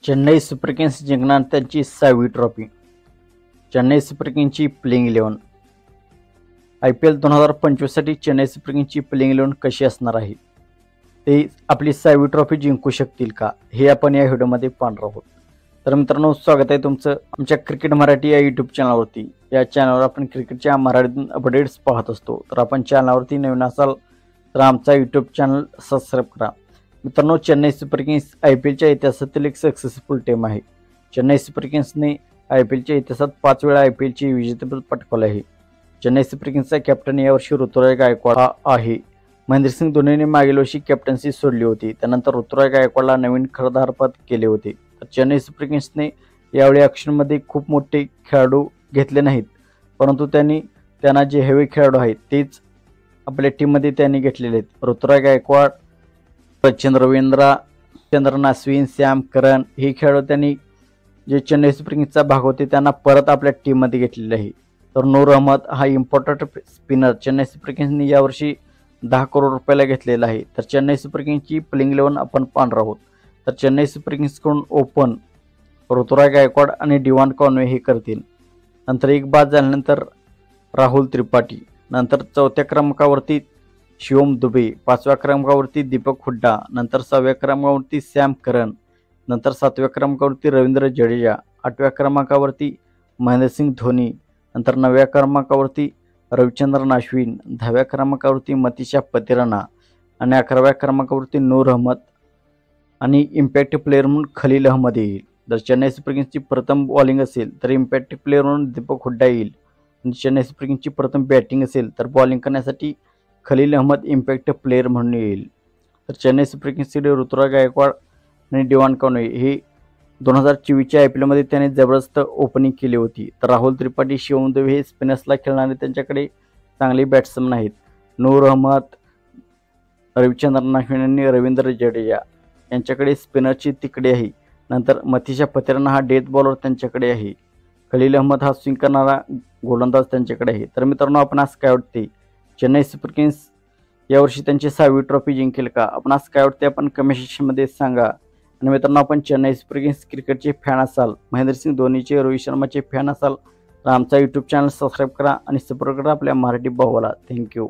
Chennai super kings जिंकणार त्यांची 6वी ट्रॉफी। चेन्नई सुपर किंग्सची प्लेइंग 11। IPL 2025 साठी चेन्नई सुपर किंग्सची प्लेइंग 11 कशी असणार आहे, ते आपली 6वी ट्रॉफी जिंकू शकतील का, हे आपण या व्हिडिओमध्ये पाहणार आहोत। तर मित्रांनो, स्वागत आहे तुमचं आमच्या क्रिकेट मराठी या यूट्यूब चॅनलवरती। या चॅनलवर आपण क्रिकेटच्या मराठीतून अपडेट्स पाहत असतो। तर आपण चॅनलवरती नवीन असाल तर आमचा यूट्यूब चॅनल सबस्क्राइब करा। मित्रांनो, चेन्नई सुपर किंग्स IPLच्या इतिहासातील एक सक्सेसफुल टीम आहे। चेन्नई सुपर किंग्सने IPLच्या इतिहासात 5 वेळा IPLचे विजेतेपद पटकावले आहे। चेन्नई सुपर किंग्सचा कॅप्टन यावर्षी ऋतुराज गायकवाड आहे। महेंद्रसिंग धोनीने मागील वर्षी कॅप्टन्सी सोडली होती, त्यानंतर ऋतुराज गायकवाडला नवीन कर्णधारपद केले होते। तर चेन्नई सुपर किंग्सने यावेळी ॲक्शनमध्ये खूप मोठे खेळाडू घेतले नाहीत, परंतु त्यांना जे हेवी खेळाडू आहेत तेच आपल्या टीममध्ये त्यांनी घेतलेले आहेत। ऋतुराज गायकवाड, सचिन रवींद्र, चंद्रन अश्विन, सॅम करन हे खेळाडू त्यांनी जे चेन्नई सुपर किंग्सचा भाग होते त्यांना परत आपल्या टीममध्ये घेतलेले आहे। तर नूर अहमद हा इम्पॉर्टंट स्पिनर चेन्नई सुपर किंग्सने यावर्षी 10 करोड रुपयाला घेतलेला आहे। तर चेन्नई सुपर किंग्सची प्लेइंग 11 आपण पाहणार आहोत। तर चेन्नई सुपर किंग्सकडून ओपन ऋतुराज गायकवाड आणि डिवॉन कॉनवे हे करतील। नंतर एक बाद झाल्यानंतर राहुल त्रिपाठी, नंतर 4थ्या क्रमांकावरती शिवम दुबे, 5व्या क्रमांकावरती दीपक हुड्डा, नंतर 6व्या क्रमांकावरती सॅम करन, नंतर 7व्या क्रमांकावरती रवींद्र जडेजा, 8व्या क्रमांकावरती महेंद्रसिंग धोनी, नंतर 9व्या क्रमांकावरती रविचंद्रन अश्विन, 10व्या क्रमांकावरती मतीशा पतिराना आणि 11व्या क्रमांकावरती नूर अहमद आणि इम्पॅक्ट प्लेअर म्हणून खलील अहमद येईल। जर चेन्नई सुपर किंग्सची प्रथम बॉलिंग असेल तर इम्पॅक्ट प्लेअर म्हणून दीपक हुड्डा येईल, आणि चेन्नई सुपर किंग्सची प्रथम बॅटिंग असेल तर बॉलिंग करण्यासाठी खलील अहमद इम्पॅक्ट प्लेअर म्हणून येईल। तर चेन्नई सुपर किंग्सचे ऋतुराज गायकवाड आणि डिवॉन कॉनवे हे 2024च्या IPLमध्ये त्याने जबरदस्त ओपनिंग केली होती। तर राहुल त्रिपाठी, शिवम दुबे हे स्पिनर्सला खेळणारे त्यांच्याकडे चांगले बॅट्समन आहेत। नूर अहमद, रविचंद्रन अश्विन आणि रवींद्र जडेजा यांच्याकडे स्पिनरची तिकडे आहे। नंतर मतीशा पतिराना हा डेथ बॉलर त्यांच्याकडे आहे। खलील अहमद हा स्विंग करणारा गोलंदाज त्यांच्याकडे आहे। तर मित्रांनो, आपण आज काय वाटते, चेन्नई सुपर किंग्स यावर्षी त्यांची 6वी ट्रॉफी जिंकेल का? आपण आज काय वाटते आपण कमेंट सेक्शनमध्ये सांगा। आणि मित्रांनो, आपण चेन्नई सुपर किंग्स क्रिकेटचे फॅन असाल, महेंद्रसिंग धोनीचे, रोहित शर्माचे फॅन असाल तर आमचा यूट्यूब चॅनल सबस्क्राईब करा आणि सपोर्ट करा आपल्या मराठी भावाला। थँक्यू।